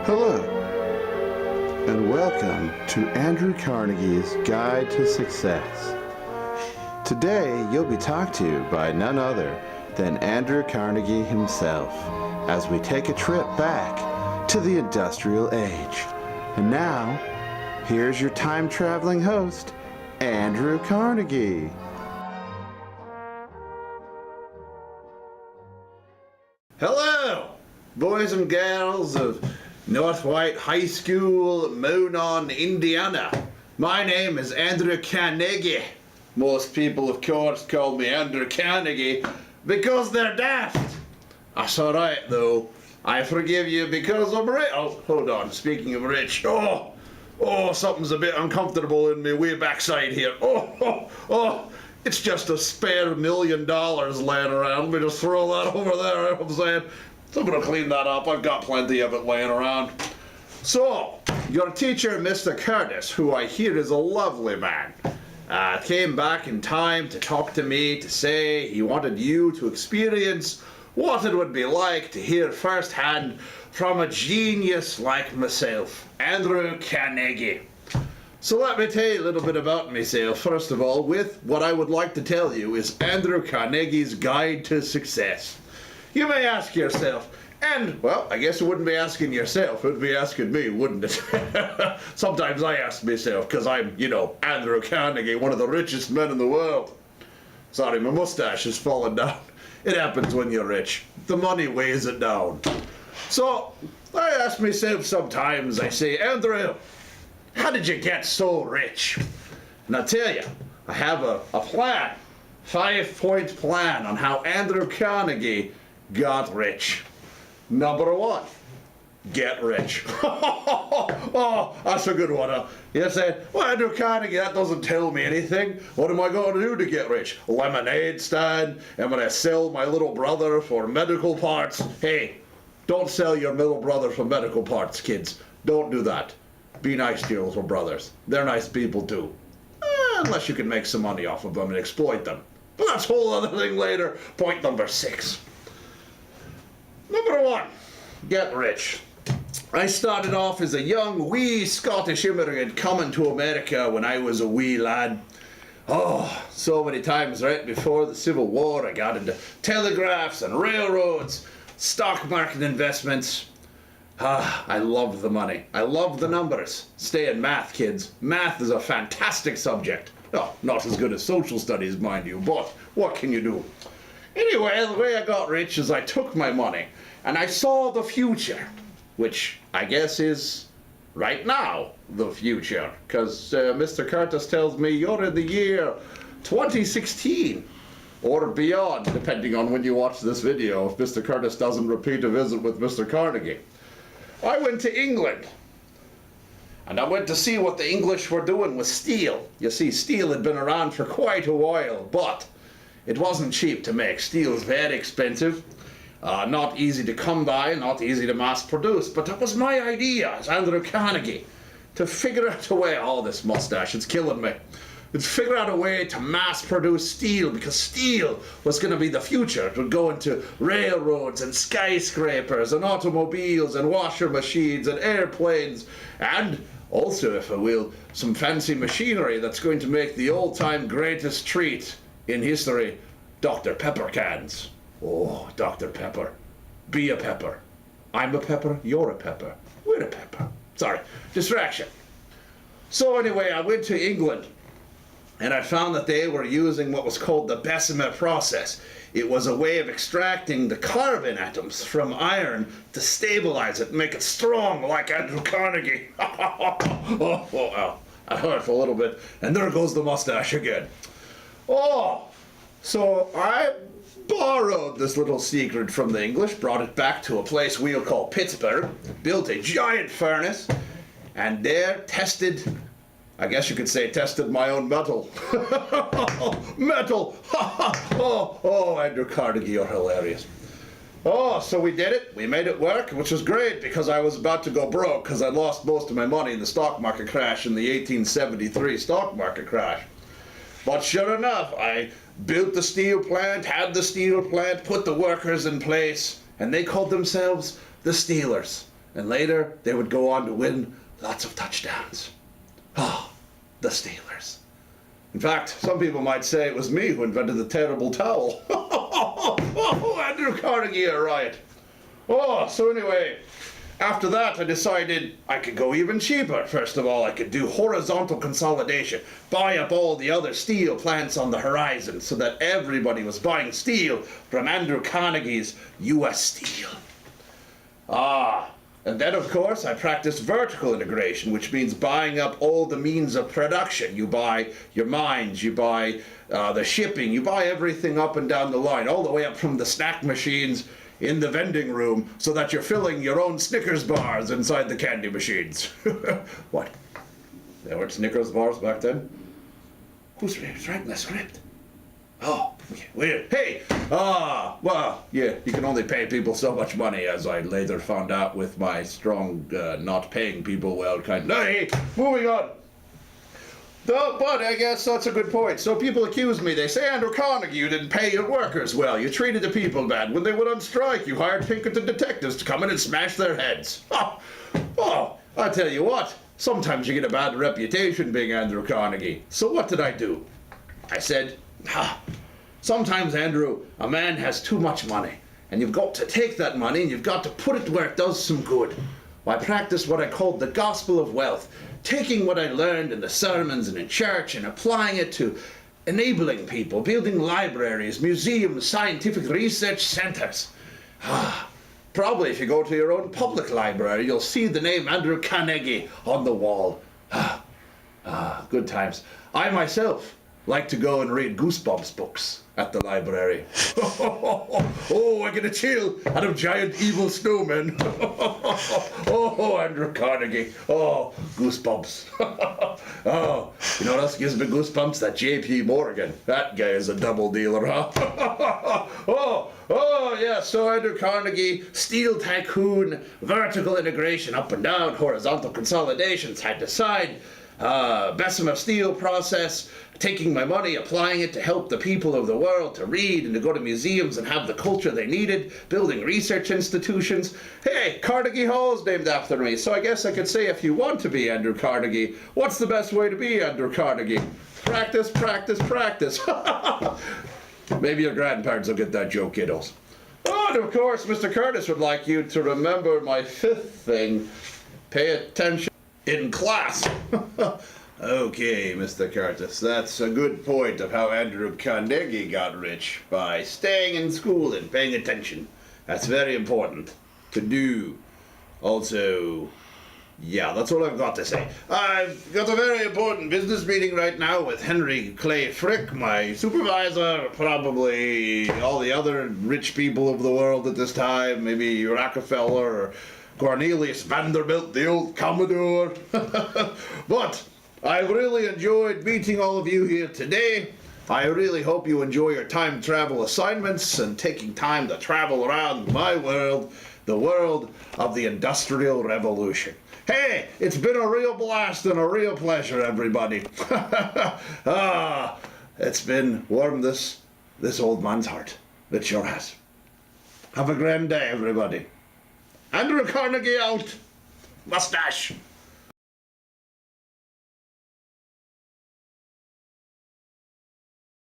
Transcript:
Hello, and welcome to Andrew Carnegie's Guide to Success. Today, you'll be talked to by none other than Andrew Carnegie himself as we take a trip back to the industrial age. And now, here's your time-traveling host, Andrew Carnegie. Hello, boys and girls of North White High School, Monon, Indiana. My name is Andrew Carnegie. Most people, of course, call me Andrew Carnegie because they're daft. That's alright, though. I forgive you because I'm rich. Oh, hold on. Speaking of rich, something's a bit uncomfortable in me way backside here. It's just a spare $1 million laying around. Let me just throw that over there. You know what I'm saying? So I'm going to clean that up. I've got plenty of it laying around. So, your teacher, Mr. Curtis, who I hear is a lovely man, came back in time to talk to me to say he wanted you to experience what it would be like to hear firsthand from a genius like myself, Andrew Carnegie. So let me tell you a little bit about myself. First of all, with what I would like to tell you is Andrew Carnegie's Guide to Success. You may ask yourself, and, well, I guess it wouldn't be asking yourself, it would be asking me, wouldn't it? Sometimes I ask myself, because I'm, Andrew Carnegie, one of the richest men in the world. Sorry, my mustache has fallen down. It happens when you're rich. The money weighs it down. So, I ask myself sometimes, I say, Andrew, how did you get so rich? And I'll tell you, I have a plan, 5-point plan on how Andrew Carnegie got rich. Number 1, get rich. Oh, that's a good one. You say, well, Andrew Carnegie, that doesn't tell me anything. What am I going to do to get rich? Lemonade stand? Am I going to sell my little brother for medical parts? Hey, don't sell your little brother for medical parts, kids. Don't do that. Be nice to your little brothers. They're nice people too. Unless you can make some money off of them and exploit them. But that's a whole other thing later. Point number 6. Number 1, get rich. I started off as a young, wee Scottish immigrant coming to America when I was a wee lad. Oh, so many times right before the Civil War I got into telegraphs and railroads, stock market investments. I love the money. I love the numbers. Stay in math, kids. Math is a fantastic subject. Oh, not as good as social studies, mind you, but what can you do? Anyway, the way I got rich is I took my money and I saw the future, which I guess is right now the future, because Mr. Curtis tells me you're in the year 2016 or beyond, depending on when you watch this video, if Mr. Curtis doesn't repeat a visit with Mr. Carnegie. I went to England, and I went to see what the English were doing with steel. You see, steel had been around for quite a while, but it wasn't cheap to make. Steel is very expensive, not easy to come by, not easy to mass produce. But that was my idea as Andrew Carnegie, to figure out a way, this mustache, it's killing me. To figure out a way to mass produce steel, because steel was going to be the future. It would go into railroads and skyscrapers and automobiles and washer machines and airplanes, and also, if I will, some fancy machinery that's going to make the all-time greatest treat in history, Dr. Pepper cans. Oh, Dr. Pepper. Be a pepper. I'm a pepper, you're a pepper. We're a pepper. Sorry, distraction. So anyway, I went to England, and I found that they were using what was called the Bessemer process. It was a way of extracting the carbon atoms from iron to stabilize it and make it strong like Andrew Carnegie. That hurt a little bit. And there goes the mustache again. So I borrowed this little secret from the English, brought it back to a place we'll call Pittsburgh, built a giant furnace, and there tested, I guess you could say, tested my own metal. Metal! Andrew Carnegie, you're hilarious. So we did it. We made it work, which was great because I was about to go broke because I lost most of my money in the stock market crash in the 1873 stock market crash. But sure enough, I built the steel plant, put the workers in place, and they called themselves the Steelers. And later, they would go on to win lots of touchdowns. Oh, the Steelers. In fact, some people might say it was me who invented the terrible towel. Oh, Andrew Carnegie, you're right. Oh, so anyway, after that, I decided I could go even cheaper. First of all, I could do horizontal consolidation, buy up all the other steel plants on the horizon so that everybody was buying steel from Andrew Carnegie's U.S. Steel. And then, of course, I practiced vertical integration, which means buying up all the means of production. You buy your mines, you buy the shipping, you buy everything up and down the line, all the way up from the snack machines in the vending room, so that you're filling your own Snickers bars inside the candy machines. What? There weren't Snickers bars back then? Who's writing the script? Oh, weird. Hey! Well, yeah, you can only pay people so much money, as I later found out with my strong, not paying people well kind. Hey, moving on. But I guess that's a good point. So people accuse me. They say, Andrew Carnegie, you didn't pay your workers well. You treated the people bad. When they went on strike, you hired Pinkerton detectives to come in and smash their heads. Oh, I tell you what. Sometimes you get a bad reputation being Andrew Carnegie. So what did I do? I said, sometimes, Andrew, a man has too much money, and you've got to take that money and you've got to put it where it does some good. I practiced what I called the gospel of wealth, taking what I learned in the sermons and in church and applying it to enabling people, building libraries, museums, scientific research centers. Probably if you go to your own public library, you'll see the name Andrew Carnegie on the wall. Good times. I myself like to go and read Goosebumps books at the library. I get a chill out of giant evil snowmen. Andrew Carnegie. Goosebumps. You know what else gives me goosebumps? That J.P. Morgan. That guy is a double dealer, huh? Yeah, so Andrew Carnegie, steel tycoon, vertical integration, up and down, horizontal consolidation, side to side, Bessemer steel process, taking my money, applying it to help the people of the world to read and to go to museums and have the culture they needed, building research institutions. Hey, Carnegie Hall is named after me, so I guess I could say if you want to be Andrew Carnegie, what's the best way to be Andrew Carnegie? Practice, practice, practice. Maybe your grandparents will get that joke, kiddos. And of course, Mr. Curtis would like you to remember my fifth thing. Pay attention in class. Okay, Mr. Curtis, that's a good point of how Andrew Carnegie got rich, by staying in school and paying attention. That's very important to do. Also, yeah, that's all I've got to say. I've got a very important business meeting right now with Henry Clay Frick, my supervisor, probably all the other rich people of the world at this time, maybe Rockefeller or Cornelius Vanderbilt, the old Commodore. But I've really enjoyed meeting all of you here today. I really hope you enjoy your time travel assignments and taking time to travel around my world, the world of the Industrial Revolution. Hey, it's been a real blast and a real pleasure, everybody. It's been warmed this old man's heart. It sure has. Have a grand day, everybody. Andrew Carnegie out. Mustache.